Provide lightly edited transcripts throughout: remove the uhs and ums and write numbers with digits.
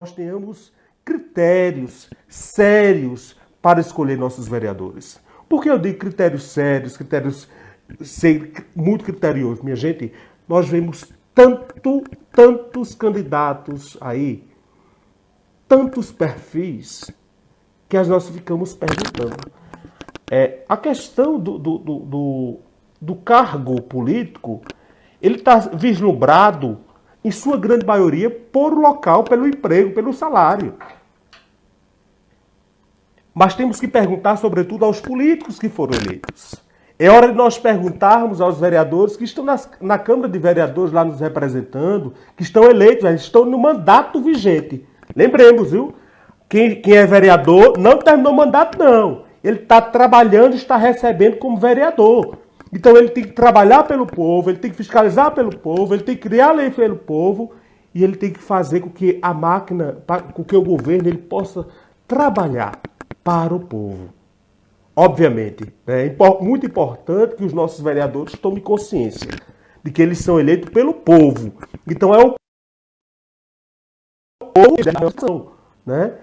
nós tenhamos critérios sérios para escolher nossos vereadores. Por que eu digo critérios sérios, critérios ser muito criteriosos? Minha gente, nós vemos tantos candidatos aí, tantos perfis, que nós ficamos perguntando. A questão do cargo político, ele está vislumbrado, em sua grande maioria, por local, pelo emprego, pelo salário. Mas temos que perguntar, sobretudo, aos políticos que foram eleitos. É hora de nós perguntarmos aos vereadores que estão na Câmara de Vereadores, lá nos representando, que estão eleitos, estão no mandato vigente. Lembremos, viu? Quem é vereador não terminou o mandato, não. Ele está trabalhando, está recebendo como vereador. Então ele tem que trabalhar pelo povo, ele tem que fiscalizar pelo povo, ele tem que criar lei pelo povo e ele tem que fazer com que a máquina, com que o governo ele possa trabalhar para o povo. Obviamente, é muito importante que os nossos vereadores tomem consciência de que eles são eleitos pelo povo. Então é o povo, né?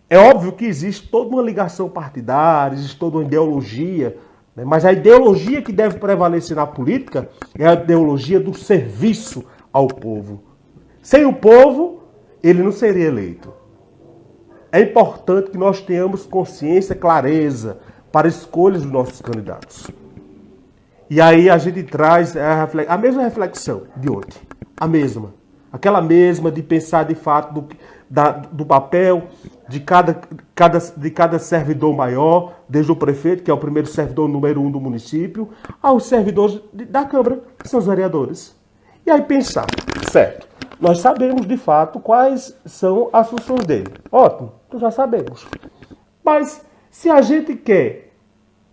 É óbvio que existe toda uma ligação partidária, existe toda uma ideologia, né? Mas a ideologia que deve prevalecer na política é a ideologia do serviço ao povo. Sem o povo, ele não seria eleito. É importante que nós tenhamos consciência, clareza para a escolha dos nossos candidatos. E aí a gente traz a mesma reflexão de ontem. A mesma. Aquela mesma de pensar de fato do papel de cada servidor maior, desde o prefeito, que é o primeiro servidor número 1 do município, aos servidores da Câmara, que são os vereadores. E aí pensar, certo, nós sabemos de fato quais são as funções dele. Ótimo, então já sabemos. Mas se a gente quer,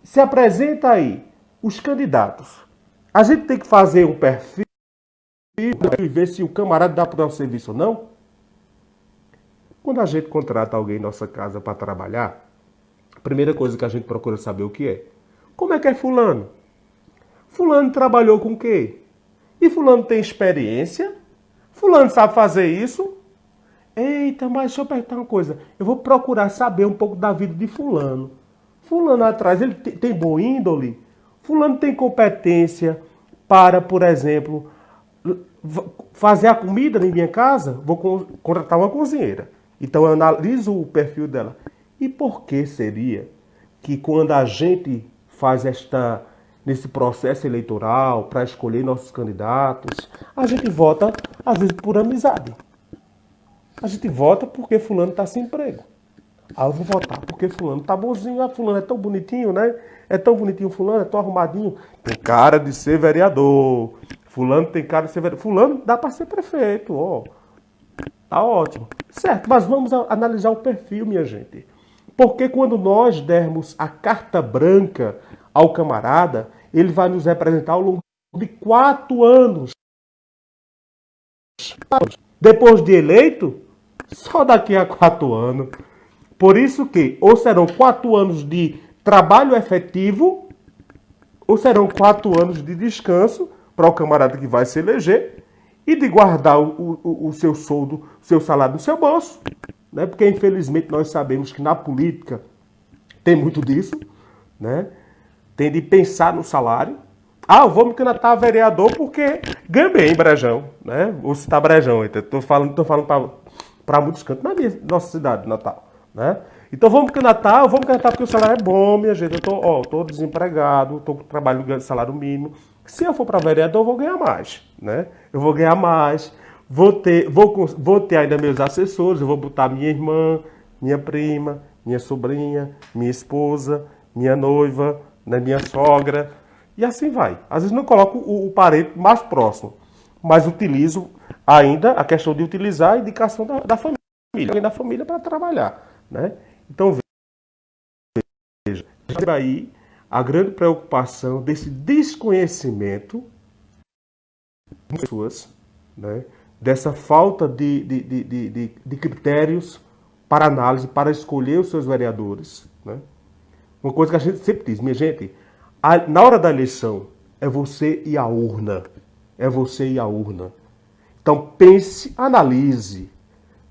se apresenta aí os candidatos, a gente tem que fazer um perfil e ver se o camarada dá para dar o serviço ou não. Quando a gente contrata alguém em nossa casa para trabalhar, a primeira coisa que a gente procura saber o que é. Como é que é fulano? Fulano trabalhou com o quê? E fulano tem experiência? Fulano sabe fazer isso? Eita, mas deixa eu perguntar uma coisa. Eu vou procurar saber um pouco da vida de fulano. Fulano atrás, ele tem boa índole? Fulano tem competência para, por exemplo, fazer a comida na minha casa? Vou contratar uma cozinheira. Então eu analiso o perfil dela. E por que seria que quando a gente faz nesse processo eleitoral para escolher nossos candidatos, a gente vota, às vezes, por amizade? A gente vota porque fulano está sem emprego. Ah, eu vou votar porque fulano tá bonzinho. Ah, fulano é tão bonitinho, né? É tão bonitinho fulano, é tão arrumadinho. Tem cara de ser vereador. Fulano tem cara de ser vereador. Fulano dá para ser prefeito, ó. Tá ótimo. Certo, mas vamos analisar o perfil, minha gente. Porque quando nós dermos a carta branca ao camarada, ele vai nos representar ao longo de 4 anos. Depois de eleito, só daqui a 4 anos. Por isso que ou serão 4 anos de trabalho efetivo, ou serão 4 anos de descanso para o camarada que vai se eleger e de guardar o seu soldo, o seu salário no seu bolso. Né? Porque, infelizmente, nós sabemos que na política tem muito disso. Né? Tem de pensar no salário. Ah, eu vou me candidatar a vereador porque ganha bem, Brejão. Né? Vou citar Brejão. Estou falando para muitos cantos na nossa cidade, Natal. Né? Então vamos candidatar, eu vou me candidatar porque o salário é bom, minha gente. Eu tô desempregado, estou trabalhando ganhando salário mínimo. Se eu for para vereador, eu vou ganhar mais. Né? Eu vou ganhar mais, vou ter ainda meus assessores, eu vou botar minha irmã, minha prima, minha sobrinha, minha esposa, minha noiva, né, minha sogra, e assim vai. Às vezes não coloco o parente mais próximo, mas utilizo ainda a questão de utilizar a indicação da família, alguém da família para trabalhar. Né? Então, veja, aí a grande preocupação desse desconhecimento das pessoas, né? Dessa falta de critérios para análise, para escolher os seus vereadores. Né? Uma coisa que a gente sempre diz, minha gente, na hora da eleição, é você e a urna. É você e a urna. Então pense, analise.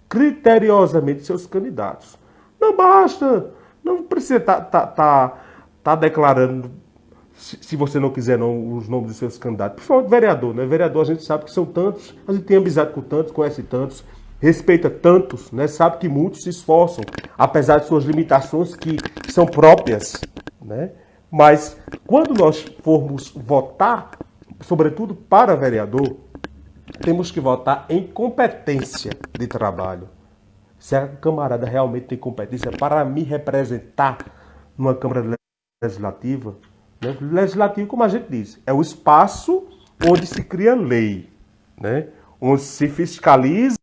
criteriosamente seus candidatos. Não basta, não precisa tá declarando, se você não quiser não, os nomes dos seus candidatos. Principalmente vereador, né? Vereador a gente sabe que são tantos, a gente tem amizade com tantos, conhece tantos, respeita tantos, né? Sabe que muitos se esforçam, apesar de suas limitações que são próprias, né? Mas quando nós formos votar, sobretudo para vereador, temos que votar em competência de trabalho. Se a camarada realmente tem competência para me representar numa Câmara Legislativa, né? Legislativo, como a gente diz, é o espaço onde se cria lei, né? Onde se fiscaliza.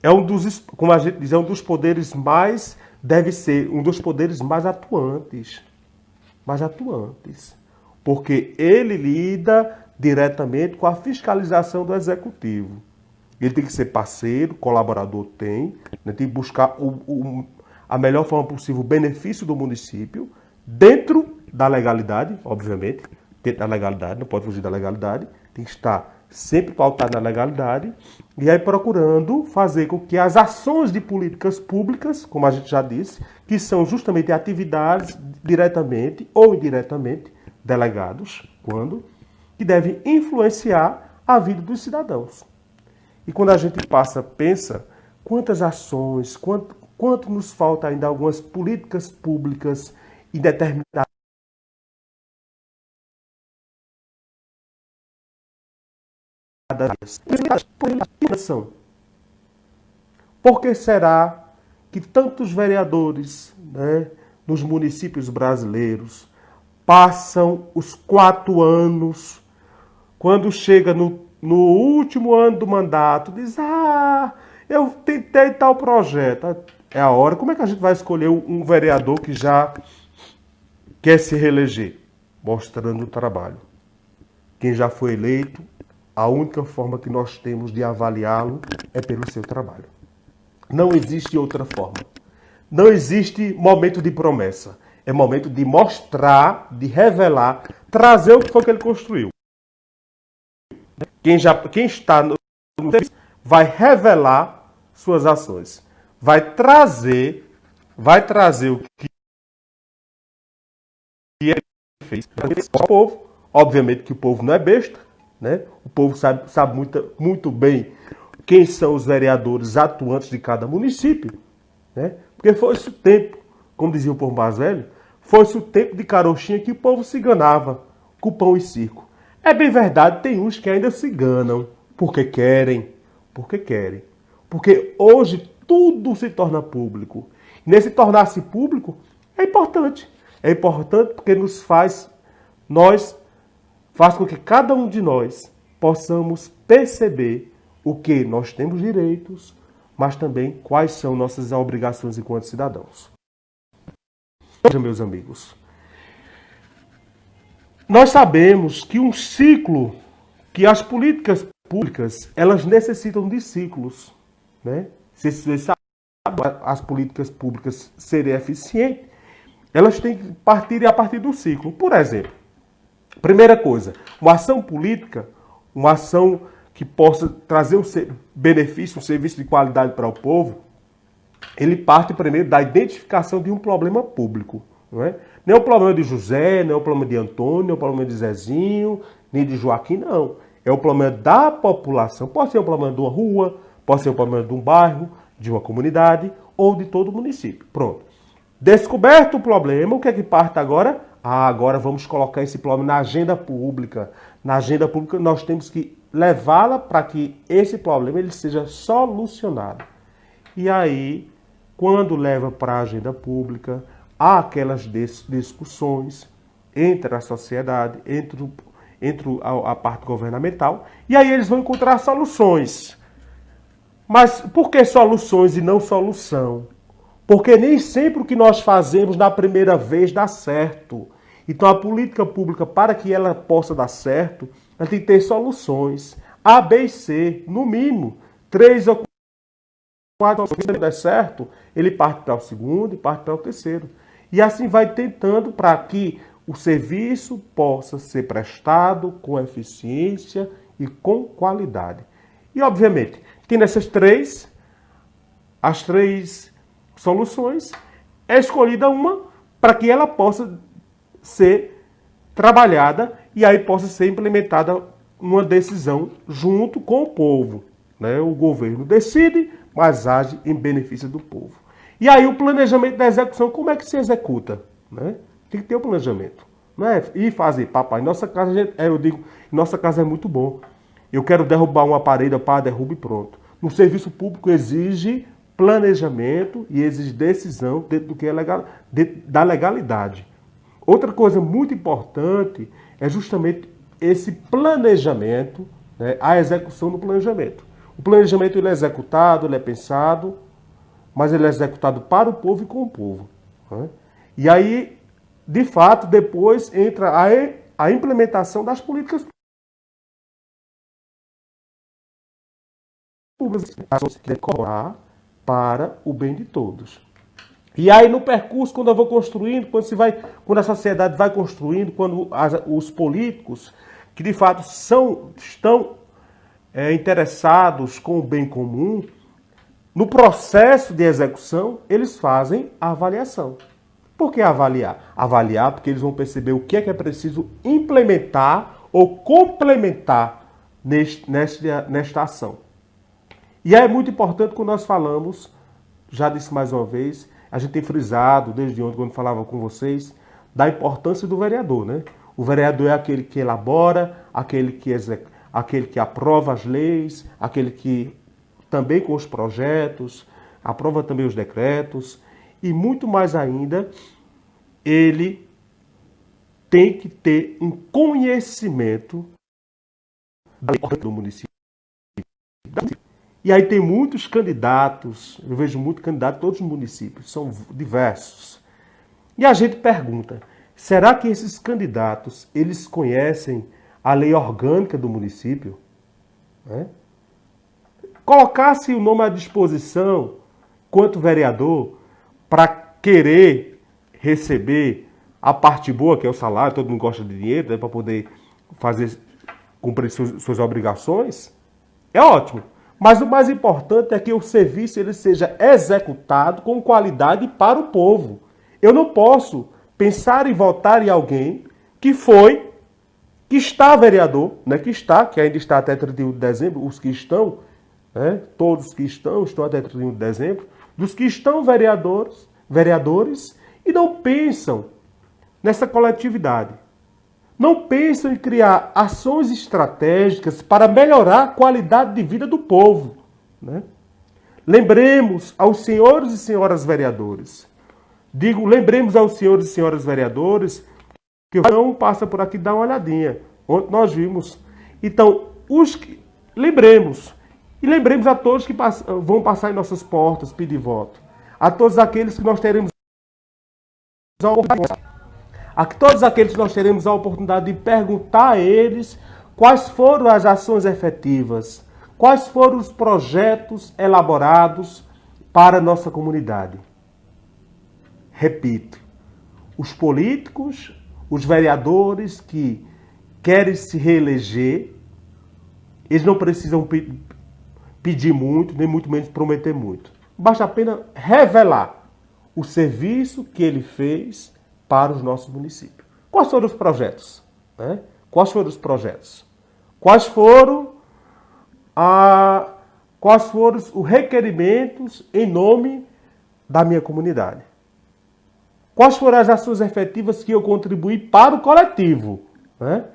É um dos, como a gente diz, é um dos poderes mais, deve ser um dos poderes mais atuantes. Mais atuantes. Porque ele lida diretamente com a fiscalização do executivo. Ele tem que ser parceiro, colaborador tem, né? Tem que buscar a melhor forma possível o benefício do município, dentro da legalidade, obviamente, dentro da legalidade, não pode fugir da legalidade, tem que estar sempre pautado na legalidade, e aí procurando fazer com que as ações de políticas públicas, como a gente já disse, que são justamente atividades diretamente ou indiretamente delegados, que devem influenciar a vida dos cidadãos. E quando a gente pensa, quantas ações, quanto nos falta ainda algumas políticas públicas em determinadas áreas. Por que será que tantos vereadores, né, nos municípios brasileiros passam os 4 anos, quando chega no último ano do mandato, diz, eu tentei tal projeto. É a hora. Como é que a gente vai escolher um vereador que já quer se reeleger? Mostrando o trabalho. Quem já foi eleito, a única forma que nós temos de avaliá-lo é pelo seu trabalho. Não existe outra forma. Não existe momento de promessa. É momento de mostrar, de revelar, trazer o que foi que ele construiu. Quem está no serviço vai revelar suas ações. Vai trazer o que ele fez ao povo. Obviamente que o povo não é besta, né? O povo sabe muito bem quem são os vereadores atuantes de cada município, né? Porque foi-se o tempo, como dizia o povo mais velho, foi-se o tempo de carochinha que o povo se enganava com pão e circo. É bem verdade, tem uns que ainda se enganam porque querem. Porque hoje tudo se torna público. E nesse tornar-se público é importante. É importante porque faz com que cada um de nós possamos perceber o que nós temos direitos, mas também quais são nossas obrigações enquanto cidadãos. Veja, meus amigos, nós sabemos que um ciclo, que as políticas públicas, elas necessitam de ciclos, né? Se as políticas públicas serem eficientes, elas têm que partir a partir do ciclo. Por exemplo, primeira coisa, uma ação política, uma ação que possa trazer um benefício, um serviço de qualidade para o povo, ele parte primeiro da identificação de um problema público. Não é? Nem é o problema de José, nem é o problema de Antônio, nem é o problema de Zezinho, nem de Joaquim, não. É o problema da população. Pode ser o problema de uma rua, pode ser o problema de um bairro, de uma comunidade ou de todo o município. Pronto. Descoberto o problema, o que é que parte agora? Agora vamos colocar esse problema na agenda pública. Na agenda pública nós temos que levá-la para que esse problema ele seja solucionado. E aí, quando leva para a agenda pública, há aquelas discussões entre a sociedade, entre a parte governamental, e aí eles vão encontrar soluções. Mas por que soluções e não solução? Porque nem sempre o que nós fazemos na primeira vez dá certo. Então a política pública, para que ela possa dar certo, ela tem que ter soluções. A, B e C, no mínimo. 3 ou 4, se não der certo, ele parte para o segundo e parte para o terceiro. E assim vai tentando para que o serviço possa ser prestado com eficiência e com qualidade. E, obviamente, Tendo as três soluções, é escolhida uma para que ela possa ser trabalhada e aí possa ser implementada uma decisão junto com o povo. Né? O governo decide, mas age em benefício do povo. E aí o planejamento da execução, como é que se executa? Né? Tem que ter o planejamento. Não é? E fazer, papai, nossa casa, eu digo, nossa casa é muito bom. Eu quero derrubar uma parede, derruba e pronto. No serviço público exige planejamento e exige decisão dentro do que é legal, dentro da legalidade. Outra coisa muito importante é justamente esse planejamento, né, a execução do planejamento. O planejamento ele é executado, ele é pensado, mas ele é executado para o povo e com o povo. Né? E aí, de fato, depois entra a implementação das políticas públicas que colaborar para o bem de todos. E aí no percurso, quando eu vou construindo, quando a sociedade vai construindo, quando os políticos, que de fato estão interessados com o bem comum, no processo de execução, eles fazem a avaliação. Por que avaliar? Avaliar porque eles vão perceber o que é preciso implementar ou complementar nesta ação. E é muito importante quando nós falamos, já disse mais uma vez, a gente tem frisado desde ontem, quando falava com vocês, da importância do vereador, né? O vereador é aquele que elabora, aquele que aprova as leis, aquele que também com os projetos, aprova também os decretos, e muito mais ainda, ele tem que ter um conhecimento do município. E aí tem muitos candidatos, eu vejo muito candidato em todos os municípios, são diversos. E a gente pergunta, será que esses candidatos, eles conhecem a lei orgânica do município? Né? Colocasse o nome à disposição, quanto vereador, para querer receber a parte boa, que é o salário, todo mundo gosta de dinheiro, né, para poder cumprir suas obrigações, é ótimo. Mas o mais importante é que o serviço ele seja executado com qualidade para o povo. Eu não posso pensar em votar em alguém que está vereador, né, que ainda está até 31 de dezembro, os que estão, né, todos que estão até 31 de dezembro, dos que estão vereadores e não pensam nessa coletividade. Não pensam em criar ações estratégicas para melhorar a qualidade de vida do povo. Né? Lembremos aos senhores e senhoras vereadores. Lembremos aos senhores e senhoras vereadores que o não passa por aqui, dá uma olhadinha. Ontem nós vimos. Então, lembremos. E lembremos a todos que vão passar em nossas portas, pedir voto. A todos aqueles que nós teremos todos aqueles que nós teremos a oportunidade de perguntar a eles quais foram as ações efetivas, quais foram os projetos elaborados para a nossa comunidade. Repito, os políticos, os vereadores que querem se reeleger, eles não precisam pedir muito, nem muito menos prometer muito. Basta apenas revelar o serviço que ele fez para os nossos municípios. Quais foram os projetos? Né? Quais foram os projetos? Quais foram os requerimentos em nome da minha comunidade? Quais foram as ações efetivas que eu contribuí para o coletivo? Né?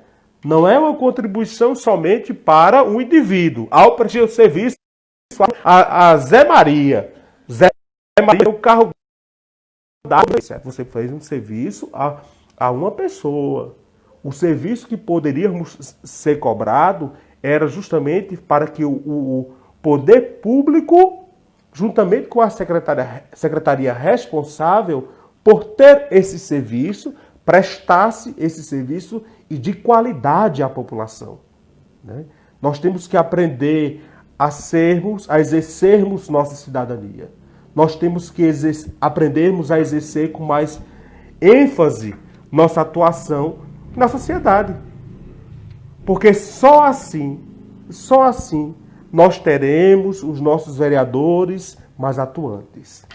Não é uma contribuição somente para o indivíduo. Ao prestar o serviço a Zé Maria. Zé Maria, o carro você fez um serviço a uma pessoa. O serviço que poderíamos ser cobrado era justamente para que o poder público, juntamente com a secretaria responsável por ter esse serviço, prestasse esse serviço e de qualidade à população. Né? Nós temos que aprender a exercermos nossa cidadania. Nós temos que aprendermos a exercer com mais ênfase nossa atuação na sociedade. Porque só assim nós teremos os nossos vereadores mais atuantes.